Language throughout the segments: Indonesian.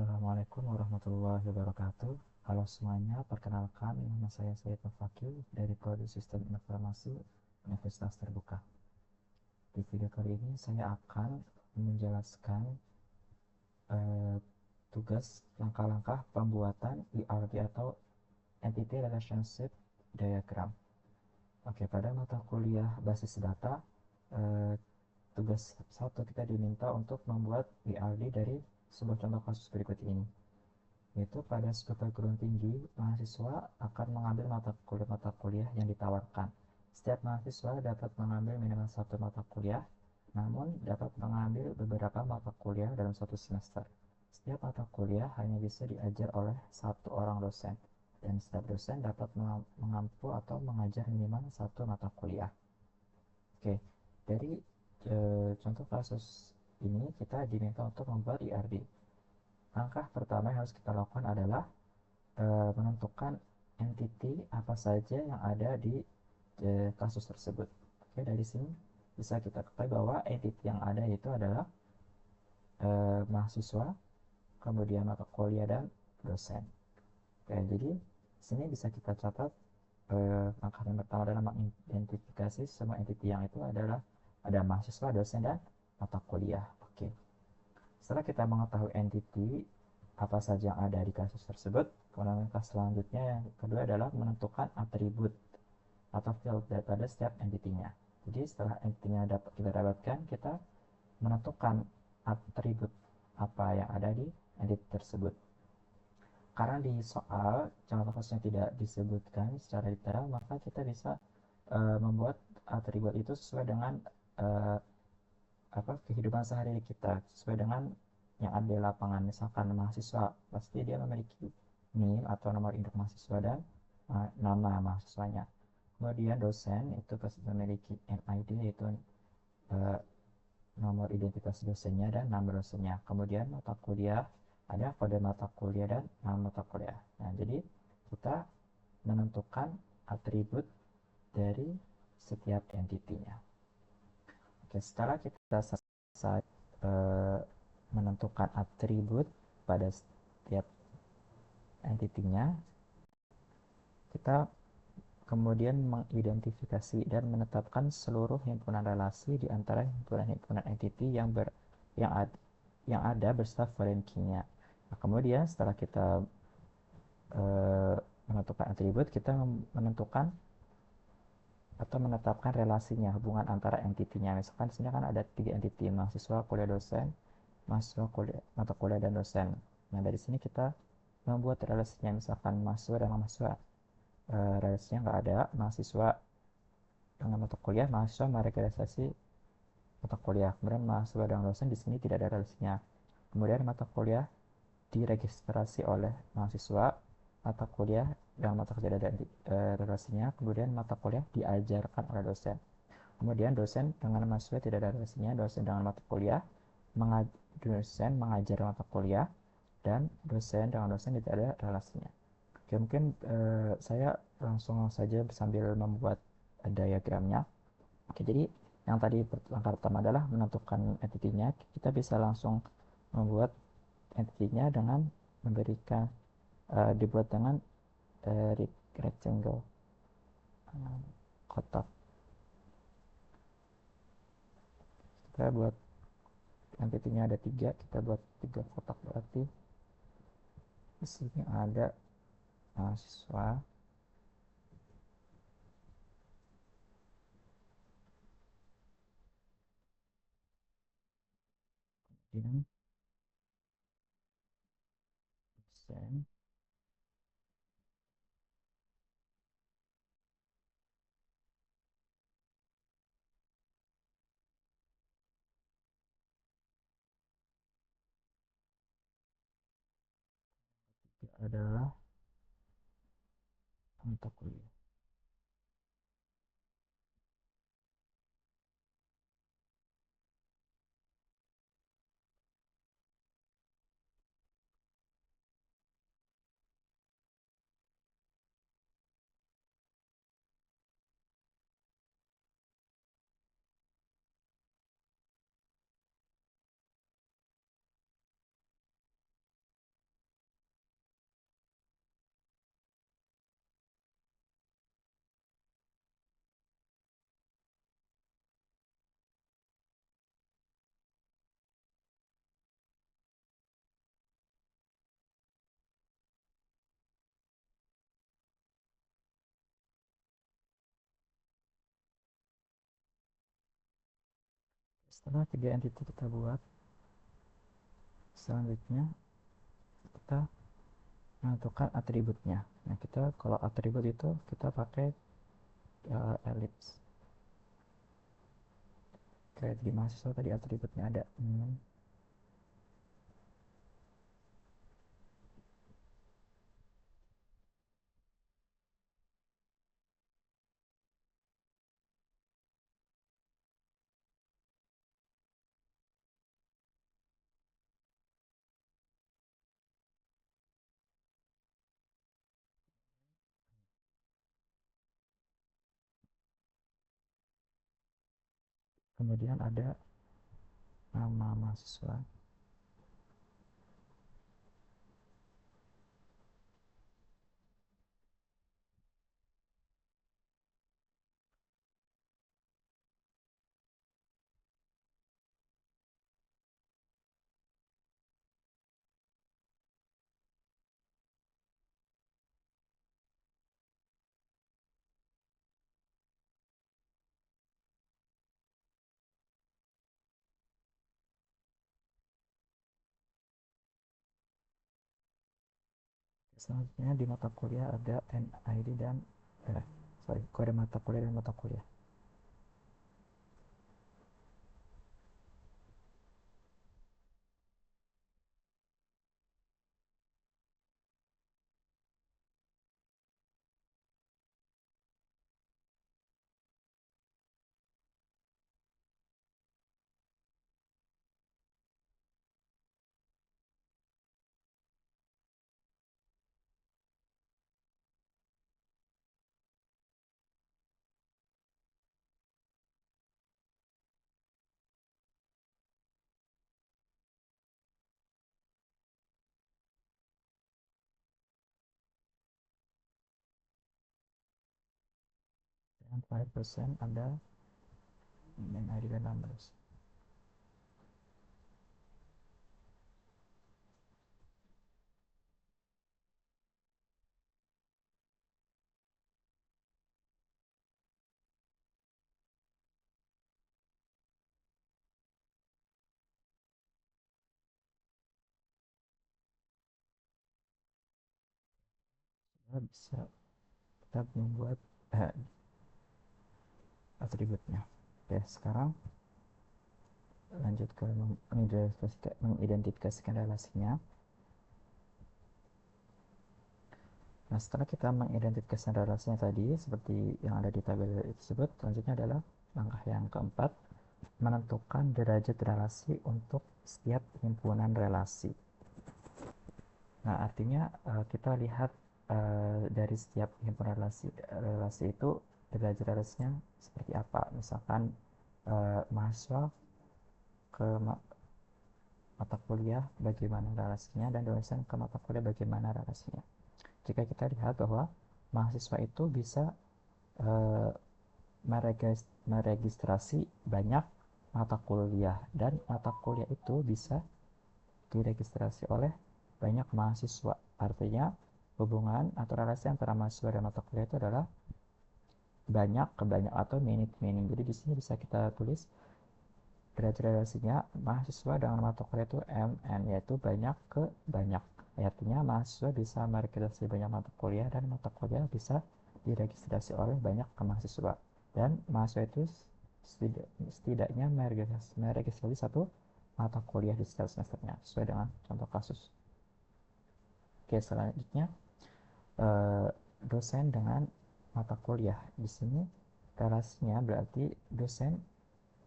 Assalamualaikum warahmatullahi wabarakatuh. Halo semuanya, perkenalkan nama saya Said Fakih dari Prodi Sistem Informasi Universitas Terbuka. Di video kali ini saya akan menjelaskan eh, tugas langkah-langkah pembuatan ERD atau Entity Relationship Diagram. Oke, pada mata kuliah basis data, eh, tugas satu kita diminta untuk membuat ERD dari sebuah contoh kasus berikut ini. Yaitu pada sebuah perguruan tinggi, mahasiswa akan mengambil mata kuliah yang ditawarkan. Setiap mahasiswa dapat mengambil minimal satu mata kuliah, namun dapat mengambil beberapa mata kuliah dalam satu semester. Setiap mata kuliah hanya bisa diajar oleh satu orang dosen, dan setiap dosen dapat mengampu atau mengajar minimal satu mata kuliah. Oke, dari contoh kasus ini kita diminta untuk membuat IRD. Langkah pertama yang harus kita lakukan adalah menentukan entity apa saja yang ada di kasus tersebut. Oke, dari sini bisa kita ketahui bahwa entity yang ada itu adalah mahasiswa, kemudian mata kuliah dan dosen. Oke, jadi sini bisa kita catat langkah yang pertama adalah mengidentifikasi semua entity yang itu adalah ada mahasiswa, dosen dan mata kuliah. Oke. Setelah kita mengetahui entity apa saja yang ada di kasus tersebut, kemudian langkah selanjutnya yang kedua adalah menentukan atribut atau field pada setiap entity-nya. Jadi setelah entity-nya kita dapatkan, kita menentukan atribut apa yang ada di entity tersebut. Karena di soal contoh kasusnya tidak disebutkan secara detail, maka kita bisa membuat atribut itu sesuai dengan uh, kehidupan sehari-hari kita, sesuai dengan yang ada di lapangan. Misalkan mahasiswa pasti dia memiliki NIM atau nomor induk mahasiswa dan nama mahasiswanya. Kemudian dosen itu pasti memiliki NID, yaitu uh, nomor identitas dosennya dan nama dosennya. Kemudian mata kuliah ada kode mata kuliah dan nama mata kuliah. Nah, jadi kita menentukan atribut dari setiap entitinya. Oke, setelah kita selesai menentukan atribut pada setiap entitinya, kita kemudian mengidentifikasi dan menetapkan seluruh himpunan relasi di antara himpunan-himpunan entity yang ada beserta foreign key-nya. Nah, kemudian setelah kita menentukan atribut, kita menentukan atau menetapkan relasinya, hubungan antara entitinya. Misalkan di sini kan ada 3 entity, mahasiswa, kuliah, dosen, mahasiswa, kuliah, mata kuliah, dan dosen. Nah, dari sini kita membuat relasinya, misalkan mahasiswa dan mahasiswa. Relasinya nggak ada, mahasiswa dengan mata kuliah, mahasiswa meregistrasi mata kuliah. Kemudian mahasiswa dan dosen di sini tidak ada relasinya. Kemudian mata kuliah diregistrasi oleh mahasiswa, mata kuliah dan mata kuliah ada relasinya. Kemudian mata kuliah diajarkan oleh dosen. Kemudian dosen dengan mahasiswa tidak ada relasinya, dosen dengan mata kuliah, dosen mengajar mata kuliah, dan dosen dengan dosen tidak ada relasinya. Oke, mungkin saya langsung saja sambil membuat diagramnya. Oke, jadi yang tadi langkah pertama adalah menentukan entity-nya. Kita bisa langsung membuat entity-nya dengan memberikan dibuat dengan rectangle, kotak. Kita buat entity-nya ada 3, kita buat 3 kotak, berarti di sini ada mahasiswa, kemudian dosen, adalah mata kuliah. Setelah 3 entity kita buat, selanjutnya kita menentukan atributnya. Nah, kita kalau atribut itu kita pakai ellipse. Kayak di mahasiswa tadi atributnya ada kemudian ada nama mahasiswa. Selanjutnya di mata kuliah ada NID dan kode mata kuliah dan mata kuliah. Dan 5% ada NID dan numbers. Kita bisa kita membuat atributnya. Oke, sekarang lanjut ke mengidentifikasikan relasinya. Nah, setelah kita mengidentifikasikan relasinya tadi, seperti yang ada di tabel tersebut, selanjutnya adalah langkah yang keempat, menentukan derajat relasi untuk setiap himpunan relasi. Nah, artinya kita lihat dari setiap himpunan relasi itu derajat relasinya seperti apa. Misalkan mahasiswa ke mata kuliah bagaimana relasinya dan dosen ke mata kuliah bagaimana relasinya. Jika kita lihat bahwa mahasiswa itu bisa eh, meregistrasi banyak mata kuliah dan mata kuliah itu bisa diregistrasi oleh banyak mahasiswa. Artinya hubungan atau relasi antara mahasiswa dan mata kuliah itu adalah banyak ke banyak atau many to many. Jadi di sini bisa kita tulis derajat relasinya mahasiswa dengan mata kuliah itu MN, yaitu banyak ke banyak. Artinya mahasiswa bisa meregistrasi banyak mata kuliah dan mata kuliah bisa diregistrasi oleh banyak ke mahasiswa. Dan mahasiswa itu setidaknya meregistrasi satu mata kuliah di setiap semesternya sesuai dengan contoh kasus. Oke, selanjutnya dosen dengan mata kuliah. Di sini relasinya berarti dosen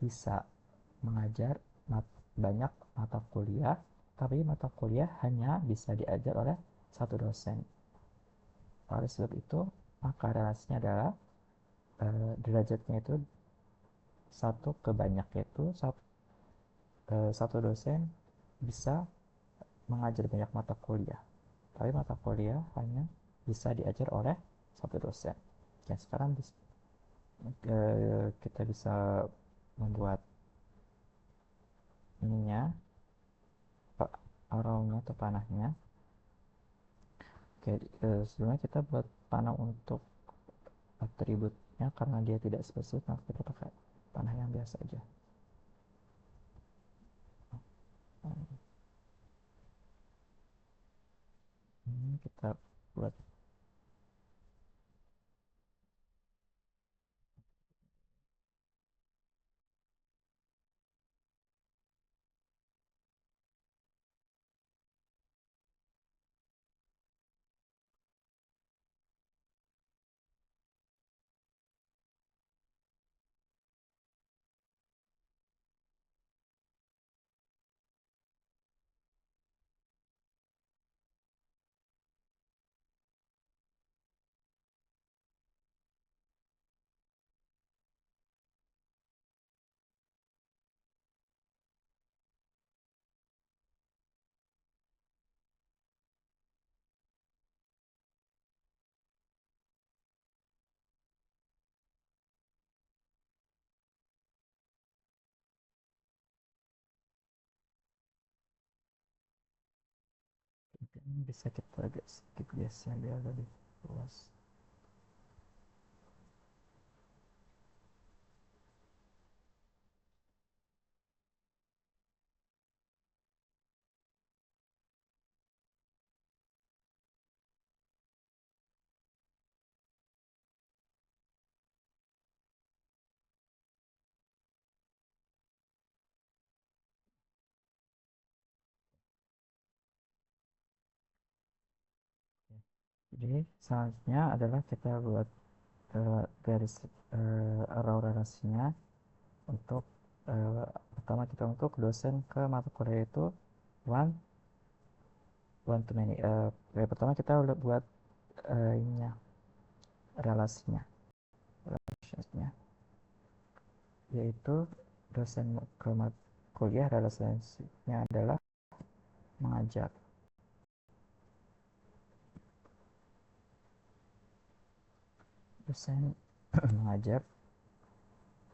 bisa mengajar banyak mata kuliah, tapi mata kuliah hanya bisa diajar oleh satu dosen. Oleh sebab itu, maka relasinya adalah derajatnya itu satu ke banyak, yaitu satu dosen bisa mengajar banyak mata kuliah, tapi mata kuliah hanya bisa diajar oleh satu dosen. Dan sekarang kita bisa membuat ininya, arrownya atau panahnya. Oke, sebelumnya kita buat panah untuk atributnya karena dia tidak spesifik, maka kita pakai panah yang biasa aja. sini kita buat ini bisa kita agak skip biasanya biar lebih luas. Jadi selanjutnya adalah kita buat garis arrow relasinya untuk pertama kita untuk dosen ke mata kuliah itu one one to many. Pertama kita udah buat ininya relasinya yaitu dosen ke mata kuliah relasinya adalah mengajar. Dosen mengajar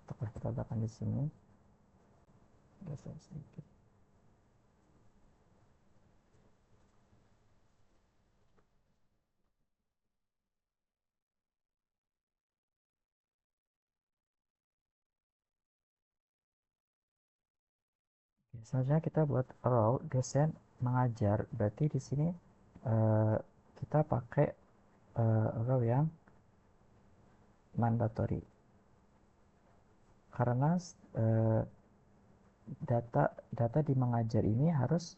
tepat kita letakkan di sini dosen sedikit. Selanjutnya kita buat row dosen mengajar, berarti di sini uh, kita pakai row yang mandatory karena data di mengajar ini harus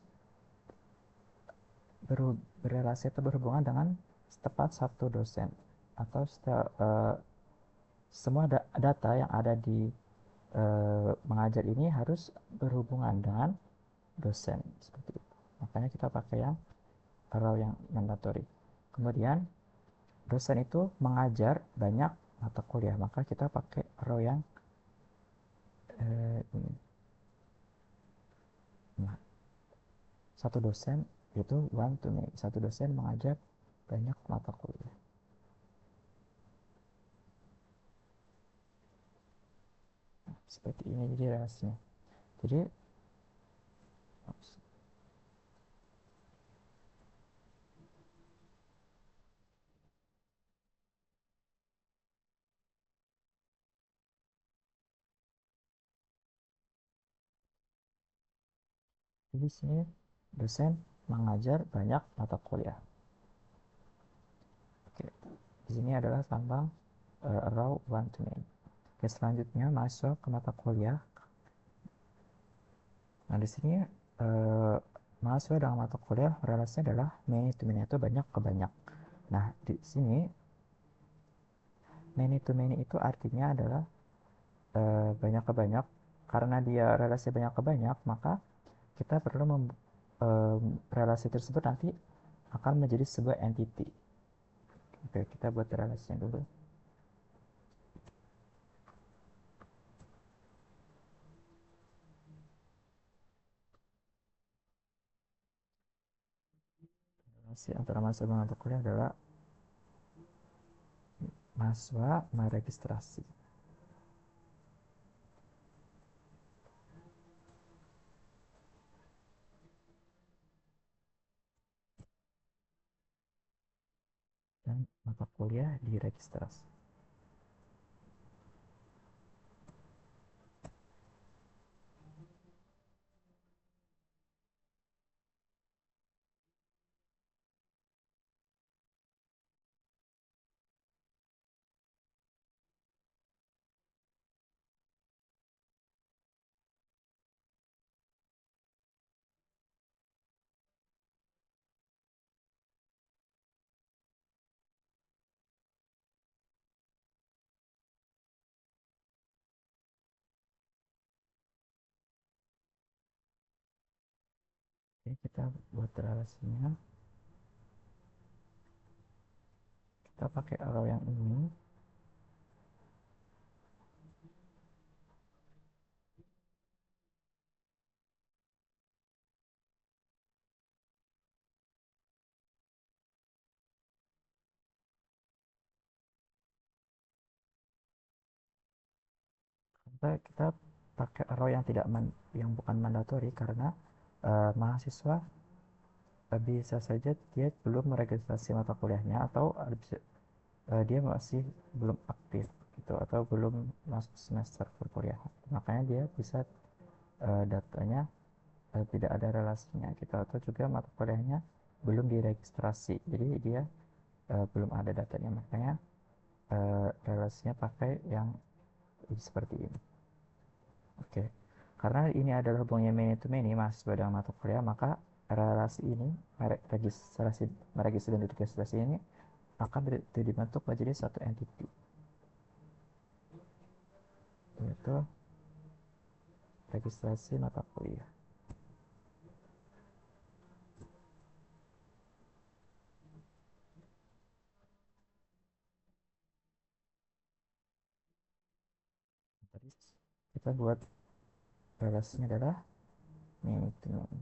berrelasi atau berhubungan dengan tepat satu dosen atau semua data yang ada di mengajar ini harus berhubungan dengan dosen seperti itu. Makanya kita pakai yang row yang mandatory. Kemudian dosen itu mengajar banyak mata kuliah, maka kita pakai row yang ini. Nah, satu dosen itu one to many, satu dosen mengajar banyak mata kuliah. Nah, seperti ini jadi relasinya. Jadi di sini dosen mengajar banyak mata kuliah. Oke, di sini adalah lambang row one to many. Oke, selanjutnya masuk ke mata kuliah. Nah, di sini mahasiswa dengan mata kuliah relasinya adalah many to many, itu banyak ke banyak. Nah, di sini many to many itu artinya adalah banyak ke banyak. Karena dia relasi banyak ke banyak, maka kita perlu relasi tersebut nanti akan menjadi sebuah entity. Oke, kita buat relasinya dulu. Relasi antara mahasiswa dengan mata kuliah adalah mahasiswa meregistrasi. Dan mata kuliah diregistrasi. Oke, kita buat relasinya. Kita pakai arrow yang ini. Kita pakai arrow yang tidak yang bukan mandatory karena mahasiswa bisa saja dia belum meregistrasi mata kuliahnya atau dia masih belum aktif gitu atau belum masuk semester perkuliahan, makanya dia bisa datanya tidak ada relasinya gitu, atau juga mata kuliahnya belum diregistrasi jadi dia belum ada datanya, makanya relasinya pakai yang seperti ini. Oke, karena ini adalah hubungannya many to many mahasiswa dengan mata kuliah, maka relasi ini registrasi meregistrasi dan registrasi ini akan dibentuk menjadi satu entity, yaitu registrasi mata kuliah. Tadi kita buat relasinya adalah many to many.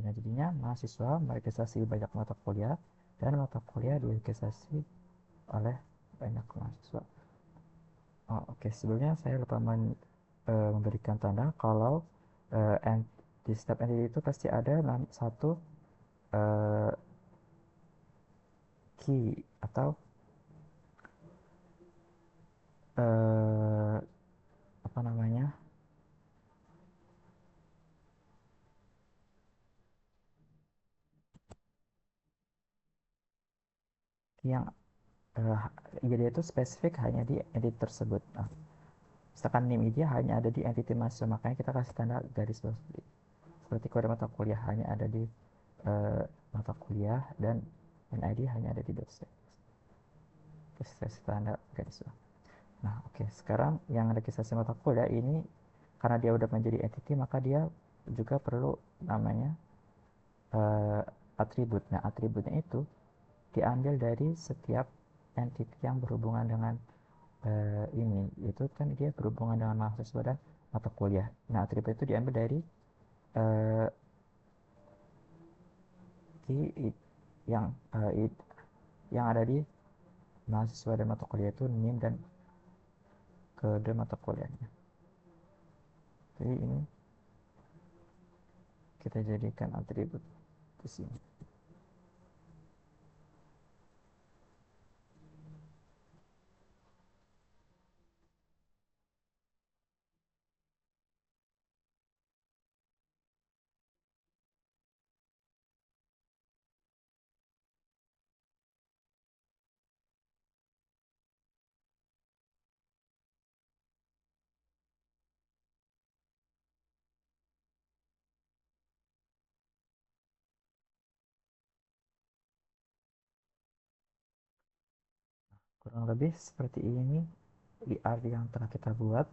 Nah, jadinya mahasiswa meregistrasi banyak mata kuliah dan mata kuliah diregistrasi oleh banyak mahasiswa. Oke, sebelumnya saya lupa memberikan tanda kalau di setiap entity itu pasti ada satu uh, key atau uh, apa namanya, yang uh, dia itu spesifik hanya di entity tersebut. Nah, misalkan name ID hanya ada di entity mahasiswa, makanya kita kasih tanda garis bawah seperti kode mata kuliah hanya ada di mata kuliah, dan NID hanya ada di dosen. Terus saya standar garis bawah. Nah, oke, sekarang yang registrasi mata kuliah ini karena dia udah menjadi entity, maka dia juga perlu namanya atribut. Nah, atributnya itu diambil dari setiap entity yang berhubungan dengan ini, itu kan dia berhubungan dengan mahasiswa dan mata kuliah. Nah, atribut itu diambil dari uh, yang yang ada di mahasiswa dan mata kuliah, itu NIM dan kode mata kuliahnya. Jadi ini kita jadikan atribut di sini. Kurang lebih seperti ini di art yang telah kita buat.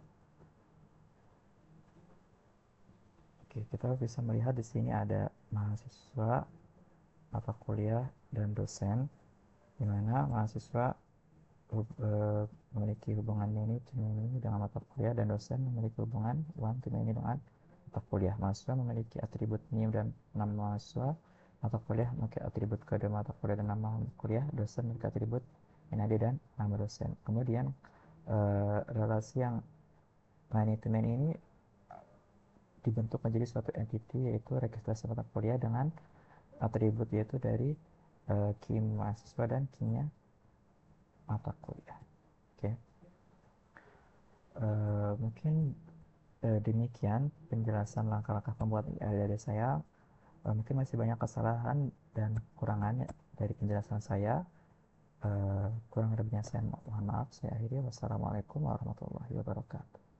Oke, kita bisa melihat di sini ada mahasiswa, mata kuliah, dan dosen, di mana mahasiswa memiliki hubungan many to many dengan mata kuliah, dan dosen memiliki hubungan one to many dengan mata kuliah. Mahasiswa memiliki atribut NIM dan nama mahasiswa, mata kuliah memiliki atribut kode mata kuliah dan nama kuliah, dosen memiliki atribut NAD dan nama dosen. Kemudian relasi yang many to many ini dibentuk menjadi suatu entity, yaitu registrasi mata kuliah dengan atribut yaitu dari key mahasiswa dan key-nya mata kuliah. Oke, mungkin demikian penjelasan langkah-langkah pembuatan dari saya. Mungkin masih banyak kesalahan dan kekurangannya dari penjelasan saya. Kurang lebihnya saya mohon maaf. Saya akhiri. Wassalamualaikum warahmatullahi wabarakatuh.